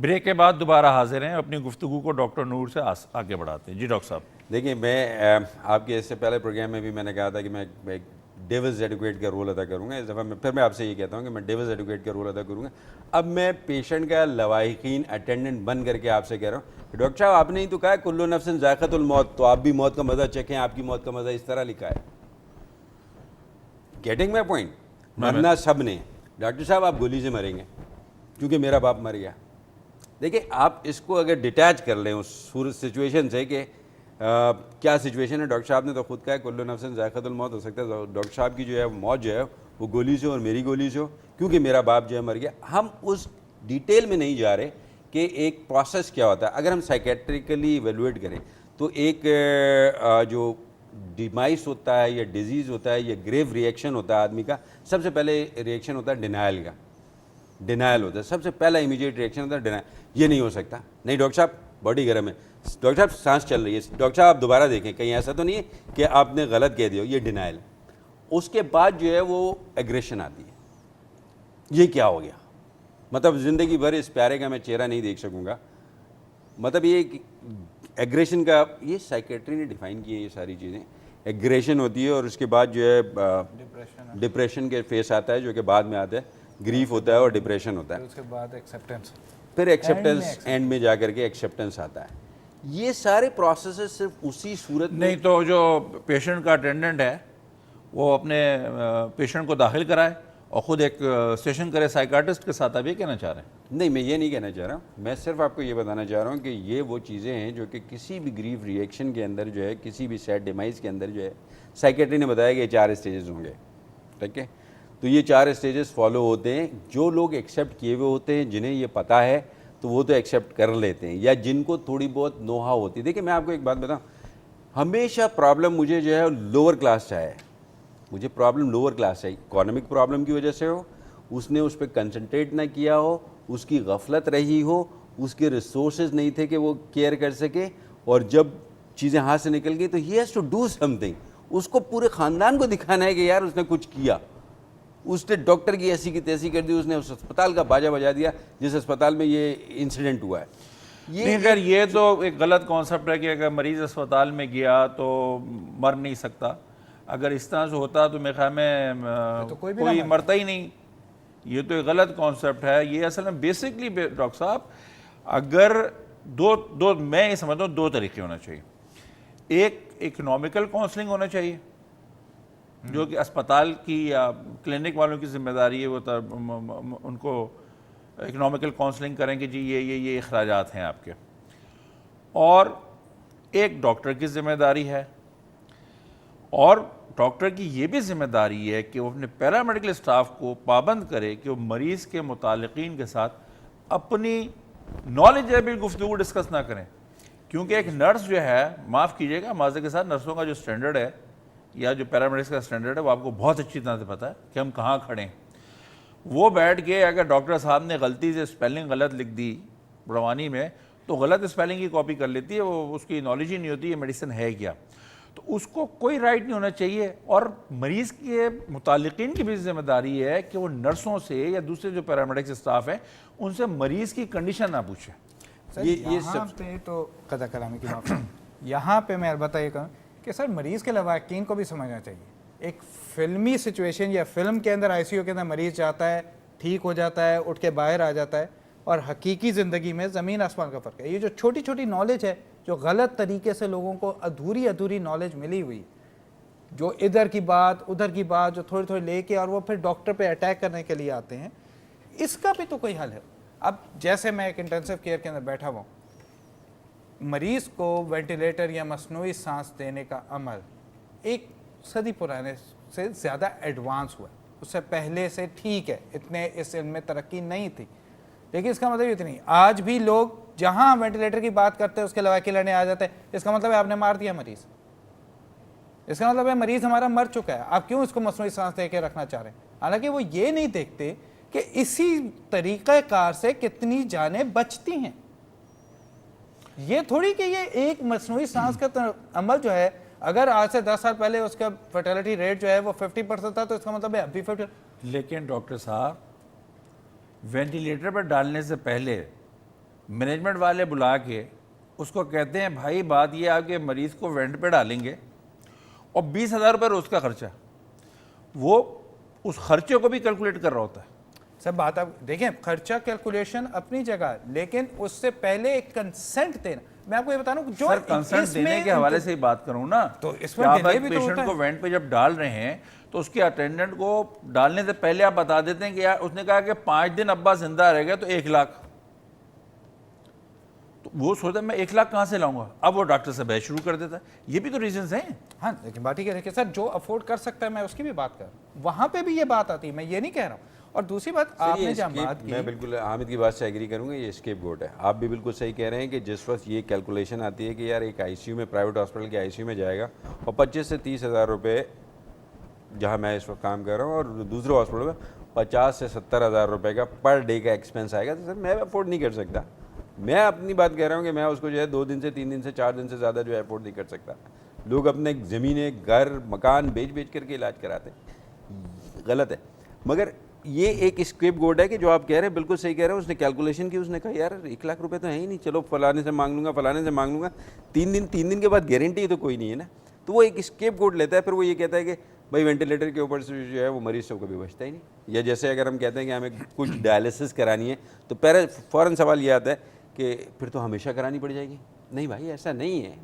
Break کے بعد دوبارہ حاضر ہیں، اپنی گفتگو کو ڈاکٹر نور سے آگے بڑھاتے ہیں. جی ڈاکٹر صاحب. دیکھیں میں آپ کے اس سے پہلے پروگرام میں بھی میں نے کہا تھا کہ میں ایک ڈیولز ایڈوکیٹ کا رول ادا کروں گا. اس دفعہ میں آپ سے یہ کہتا ہوں کہ میں ڈیولز ایڈوکیٹ کا رول ادا کروں گا. اب میں پیشنٹ کا لواحقین اٹینڈنٹ بن کر کے آپ سے کہہ رہا ہوں کہ ڈاکٹر صاحب آپ نے ہی تو کہا ہے کل نفس ذائقۃ الموت، تو آپ بھی موت کا مزہ چکھیں، آپ کی موت کا مزہ اس طرح لکھا ہے. Getting my point? مرنا سب نے. ڈاکٹر صاحب آپ گولی سے مریں گے کیونکہ میرا باپ مر گیا. دیکھیں آپ اس کو اگر ڈیٹیچ کر لیں اس سچویشن سے کہ کیا سچویشن ہے. ڈاکٹر صاحب نے تو خود کہا ہے کل نفس ذائقۃ الموت. ہو سکتا ہے ڈاکٹر صاحب کی جو ہے موت جو ہے وہ گولی سے اور میری گولی سے ہو کیونکہ میرا باپ جو ہے مر گیا. ہم اس ڈیٹیل میں نہیں جا رہے کہ ایک پروسیس کیا ہوتا ہے. اگر ہم سائیکیٹریکلی ایویلویٹ کریں تو ایک جو ڈیمائس ہوتا ہے یا ڈیزیز ہوتا ہے یا گریو ریئیکشن ہوتا ہے آدمی کا، سب سے پہلے ریئیکشن ہوتا ہے ڈینائل کا. ڈینائل ہوتا ہے سب سے پہلا امیڈیٹ ریئیکشن ہوتا ہے ڈینائل. یہ نہیں ہو سکتا، نہیں ڈاکٹر صاحب باڈی گرم ہے، ڈاکٹر صاحب سانس چل رہی ہے، ڈاکٹر صاحب آپ دوبارہ دیکھیں کہیں ایسا تو نہیں ہے کہ آپ نے غلط کہہ دیا ہو. یہ ڈینائل. اس کے بعد جو ہے وہ ایگریشن آتی ہے. یہ کیا ہو گیا؟ مطلب زندگی بھر اس پیارے کا میں چہرہ نہیں دیکھ سکوں گا. مطلب یہ ایگریشن کا یہ سائیکیٹری نے ڈیفائن کی ہے یہ ساری چیزیں. ایگریشن ہوتی ہے اور اس کے بعد جو ہے ڈپریشن کے فیس آتا ہے جو کہ بعد میں آتا ہے. گریف ہوتا ہے اور ڈپریشن ہوتا ہے. اس کے بعد ایکسیپٹنس، پھر ایکسیپٹنس اینڈ میں جا کر کے ایکسیپٹنس آتا ہے. یہ سارے پروسیسز صرف اسی صورت میں نہیں تو جو پیشنٹ کا اٹینڈنٹ ہے وہ اپنے پیشنٹ کو داخل کرائے اور خود ایک سیشن کرے سائیکاٹرسٹ کے ساتھ. آپ یہ کہنا چاہ رہے ہیں؟ نہیں میں یہ نہیں کہنا چاہ رہا ہوں. میں صرف آپ کو یہ بتانا چاہ رہا ہوں کہ یہ وہ چیزیں ہیں جو کہ کسی بھی گریف ریئیکشن کے اندر جو ہے، کسی بھی سیڈ ڈیمائز کے اندر جو ہے، سائیکیٹری نے بتایا کہ یہ 4 اسٹیجز ہوں گے. ٹھیک ہے؟ تو یہ 4 اسٹیجز فالو ہوتے ہیں. جو لوگ ایکسیپٹ کیے ہوئے ہوتے ہیں، جنہیں یہ پتہ ہے تو وہ تو ایکسیپٹ کر لیتے ہیں، یا جن کو تھوڑی بہت نوحہ ہوتی ہے. دیکھیں میں آپ کو ایک بات بتاؤں، ہمیشہ پرابلم مجھے جو ہے لوور کلاس سے ہے. مجھے پرابلم لوور کلاس ہے. اکانومک پرابلم کی وجہ سے ہو، اس نے اس پہ کنسنٹریٹ نہ کیا ہو، اس کی غفلت رہی ہو، اس کے ریسورسز نہیں تھے کہ وہ کیئر کر سکے، اور جب چیزیں ہاتھ سے نکل گئی تو ہی ہیز ٹو ڈو سم تھنگ. اس کو پورے خاندان کو دکھانا ہے کہ یار اس نے کچھ کیا. اس نے ڈاکٹر کی ایسی کی تیسی کر دی، اس نے اس اسپتال کا باجا بجا دیا جس اسپتال میں یہ انسیڈنٹ ہوا ہے. نہیں خیر یہ تو ایک غلط کانسیپٹ ہے کہ اگر مریض اسپتال میں گیا تو مر نہیں سکتا. اگر اس طرح سے ہوتا تو میرے خیال میں کوئی مرتا ہی نہیں. یہ تو ایک غلط کانسیپٹ ہے. یہ اصل میں بیسکلی ڈاکٹر صاحب اگر دو میں یہ سمجھتا ہوں 2 طریقے ہونا چاہیے. ایک اکنامیکل کاؤنسلنگ ہونا چاہیے جو کہ اسپتال کی یا کلینک والوں کی ذمہ داری ہے، وہ ان کو اکنامیکل کاؤنسلنگ کریں کہ جی یہ اخراجات ہیں آپ کے. اور ایک ڈاکٹر کی ذمہ داری ہے، اور ڈاکٹر کی یہ بھی ذمہ داری ہے کہ وہ اپنے پیرامیڈیکل اسٹاف کو پابند کرے کہ وہ مریض کے متعلقین کے ساتھ اپنی نالجیبل گفتگو ڈسکس نہ کریں. کیونکہ ایک نرس جو ہے، معاف کیجیے گا معذرت کے ساتھ، نرسوں کا جو سٹینڈرڈ ہے یا جو پیرامیڈکس کا سٹینڈرڈ ہے وہ آپ کو بہت اچھی طرح سے پتہ ہے کہ ہم کہاں کھڑے ہیں. وہ بیٹھ کے اگر ڈاکٹر صاحب نے غلطی سے اسپیلنگ غلط لکھ دی روانی میں تو غلط اسپیلنگ کی کاپی کر لیتی ہے. وہ اس کی نالج ہی نہیں ہوتی یہ میڈیسن ہے کیا. تو اس کو کوئی رائٹ نہیں ہونا چاہیے. اور مریض کے متعلقین کی بھی ذمہ داری ہے کہ وہ نرسوں سے یا دوسرے جو پیرامیڈکس اسٹاف ہیں ان سے مریض کی کنڈیشن نہ پوچھیں. یہاں پہ تو قضا کلامی کی معافی یہاں پہ میں البتہ یہ کہوں کہ سر مریض کے لواحقین کو بھی سمجھنا چاہیے. ایک فلمی سچویشن یا فلم کے اندر ICU کے اندر مریض جاتا ہے، ٹھیک ہو جاتا ہے، اٹھ کے باہر آ جاتا ہے، اور حقیقی زندگی میں زمین آسمان کا فرق ہے. یہ جو چھوٹی چھوٹی نالج ہے جو غلط طریقے سے لوگوں کو ادھوری نالج ملی ہوئی، جو ادھر کی بات ادھر کی بات جو تھوڑی تھوڑی لے کے اور وہ پھر ڈاکٹر پہ اٹیک کرنے کے لیے آتے ہیں، اس کا بھی تو کوئی حل ہے. اب جیسے میں ایک انٹینسو کیئر کے اندر بیٹھا ہوا ہوں، مریض کو وینٹیلیٹر یا مصنوعی سانس دینے کا عمل 1 صدی پرانے سے زیادہ ایڈوانس ہوا ہے. اس سے پہلے سے ٹھیک ہے اتنے اس علم میں ترقی نہیں تھی، لیکن اس کا مطلب یہ نہیں آج بھی لوگ جہاں وینٹیلیٹر کی بات کرتے ہیں اس کے لواحقین لڑنے آ جاتے ہیں. اس کا مطلب ہے آپ نے مار دیا مریض. اس کا مطلب ہے مریض ہمارا مر چکا ہے، آپ کیوں اس کو مصنوعی سانس دے کے رکھنا چاہ رہے ہیں. حالانکہ وہ یہ نہیں دیکھتے کہ اسی طریقہ کار سے کتنی جانیں بچتی ہیں. یہ تھوڑی کہ یہ ایک مصنوعی سانس کا عمل جو ہے اگر آج سے 10 سال پہلے اس کا فرٹیلٹی ریٹ جو ہے وہ 50% تھا تو اس کا مطلب ہے اب بھی 50%. لیکن ڈاکٹر صاحب وینٹیلیٹر پر ڈالنے سے پہلے مینجمنٹ والے بلا کے اس کو کہتے ہیں بھائی بات یہ آپ کے مریض کو وینٹ پہ ڈالیں گے اور 20,000 روپے روز کا خرچہ، وہ اس خرچے کو بھی کیلکولیٹ کر رہا ہوتا ہے. سب بات آپ دیکھیں، خرچہ کیلکولیشن اپنی جگہ، لیکن اس سے پہلے ایک کنسنٹ دینا. میں آپ کو یہ بتا رہا ہوں جو سر کنسنٹ دینے کے حوالے سے ہی بات کروں نا، تو اس میں آپ ایک پیشنٹ کو وینٹ پہ جب ڈال رہے ہیں تو اس کے اٹینڈنٹ کو ڈالنے سے پہلے آپ بتا دیتے ہیں کہ یار اس نے کہا کہ 5 دن ابا زندہ رہ گئے تو 1 لاکھ. تو وہ سوچتا ہے میں 1 لاکھ کہاں سے لاؤں گا، اب وہ ڈاکٹر سے بحث شروع کر دیتا ہے. یہ بھی تو ریزنز ہیں. ہاں لیکن بات یہ ہے سر جو افورڈ کر سکتا ہے میں اس کی بھی بات کر رہا ہوں، وہاں پہ بھی یہ بات آتی ہے، میں یہ نہیں کہہ رہا ہوں. اور دوسری بات آپ نے جب بات کی، میں بالکل حامد کی بات سے ایگری کروں گا، یہ اسکیپ گوٹ ہے. آپ بھی بالکل صحیح کہہ رہے ہیں کہ جس وقت یہ کیلکولیشن آتی ہے کہ یار ایک آئی سی یو میں، پرائیویٹ ہاسپٹل کے آئی سی یو میں جائے گا اور 25 سے 30,000 روپے جہاں میں اس وقت کام کر رہا ہوں اور دوسرے ہاسپٹل میں 50 سے 70,000 روپے کا پر ڈے کا ایکسپینس آئے گا، تو سر میں افورڈ نہیں کر سکتا. میں اپنی بات کہہ رہا ہوں کہ میں اس کو جو ہے 2 دن سے 3 دن سے 4 دن سے زیادہ جو ہے افورڈ نہیں کر سکتا. لوگ اپنے زمینیں، گھر، مکان بیچ کر کے علاج کراتے ہیں، غلط ہے. مگر یہ ایک اسکیپ گوٹ ہے کہ جو آپ کہہ رہے ہیں بالکل صحیح کہہ رہے ہیں. اس نے کیلکولیشن کی، اس نے کہا یار 1 لاکھ روپے تو ہے ہی نہیں، چلو فلانے سے مانگ لوں گا، فلانے سے مانگ لوں گا. 3 دن کے بعد گارنٹی تو کوئی نہیں ہے نا. تو وہ ایک اسکیپ گوٹ لیتا ہے. پھر وہ یہ کہتا ہے کہ بھائی وینٹیلیٹر کے اوپر سے جو ہے وہ مریض سے کبھی بچتا ہی نہیں. یا جیسے اگر ہم کہتے ہیں کہ ہمیں کچھ ڈائلسس کرانی ہے تو فوراً سوال یہ آتا ہے کہ پھر تو ہمیشہ کرانی پڑ جائے گی. نہیں بھائی، ایسا نہیں ہے.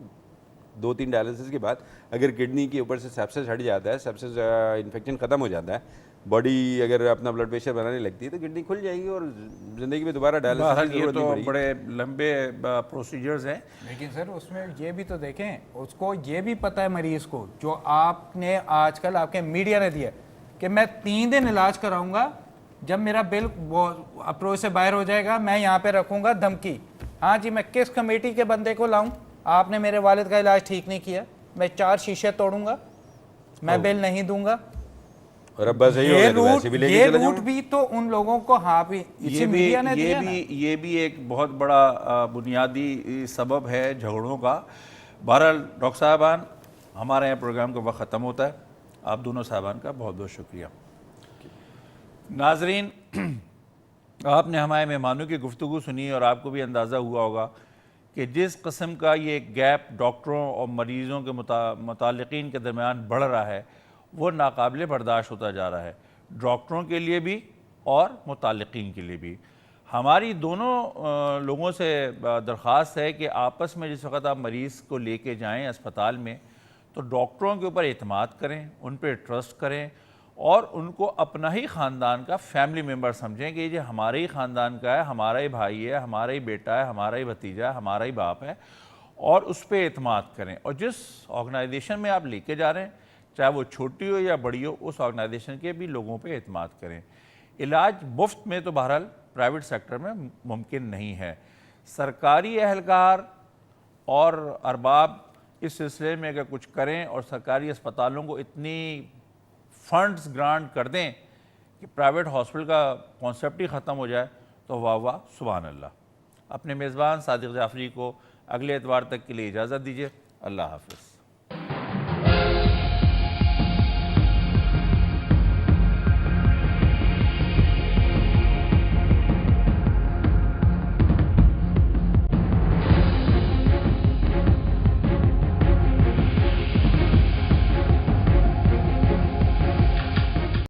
2-3 ڈائلسس کے بعد اگر کڈنی کے اوپر سے سیپسس ہٹ جاتا ہے، سیپسس انفیکشن ختم ہو جاتا ہے، باڈی اگر اپنا بلڈ پریشر بنانے لگتی ہے تو کڈنی کھل جائے گی اور زندگی میں دوبارہ ڈائلسس کی ضرورت نہیں پڑے گی. بڑے لمبے پروسیجرز ہیں. لیکن سر اس میں یہ بھی تو دیکھیں، اس کو یہ بھی پتہ ہے مریض کو، جو آپ نے آج کل آپ کے میڈیا نے دیا کہ میں 3 دن علاج کراؤں گا، جب میرا بل اپروچ سے باہر ہو جائے گا میں یہاں پہ رکھوں گا دھمکی. ہاں جی، میں کس کمیٹی کے بندے کو لاؤں؟ آپ نے میرے والد کا علاج ٹھیک نہیں کیا، میں 4 شیشے توڑوں گا، میں بل نہیں دوں گا. اور اب بس یہی ہو گیا، یہ روٹ بھی تو ان لوگوں کو، ہاں بھی اسی میڈیا نے دیا نا. یہ بھی ایک بہت بڑا بنیادی سبب ہے جھگڑوں کا. بہرحال ڈاکٹر صاحبان، ہمارے یہاں پروگرام کا وقت ختم ہوتا ہے. آپ دونوں صاحبان کا بہت بہت شکریہ. ناظرین، آپ نے ہمارے مہمانوں کی گفتگو سنی اور آپ کو بھی اندازہ ہوا ہوگا کہ جس قسم کا یہ گیپ ڈاکٹروں اور مریضوں کے متعلقین کے درمیان بڑھ رہا ہے وہ ناقابل برداشت ہوتا جا رہا ہے، ڈاکٹروں کے لیے بھی اور متعلقین کے لیے بھی. ہماری دونوں لوگوں سے درخواست ہے کہ آپس میں جس وقت آپ مریض کو لے کے جائیں اسپتال میں تو ڈاکٹروں کے اوپر اعتماد کریں، ان پہ ٹرسٹ کریں اور ان کو اپنا ہی خاندان کا فیملی ممبر سمجھیں کہ یہ ہمارے ہی خاندان کا ہے، ہمارا ہی بھائی ہے، ہمارا ہی بیٹا ہے، ہمارا ہی بھتیجا ہے، ہمارا ہی باپ ہے، اور اس پہ اعتماد کریں. اور جس آرگنائزیشن میں آپ لے کے جا رہے ہیں، چاہے وہ چھوٹی ہو یا بڑی ہو، اس آرگنائزیشن کے بھی لوگوں پہ اعتماد کریں. علاج مفت میں تو بہرحال پرائیویٹ سیکٹر میں ممکن نہیں ہے. سرکاری اہلکار اور ارباب اس سلسلے میں اگر کچھ کریں اور سرکاری اسپتالوں کو اتنی فنڈز گرانٹ کر دیں کہ پرائیویٹ ہاسپٹل کا کانسیپٹ ہی ختم ہو جائے تو واہ واہ سبحان اللہ. اپنے میزبان صادق جعفری کو اگلے اتوار تک کے لیے اجازت دیجیے. اللہ حافظ.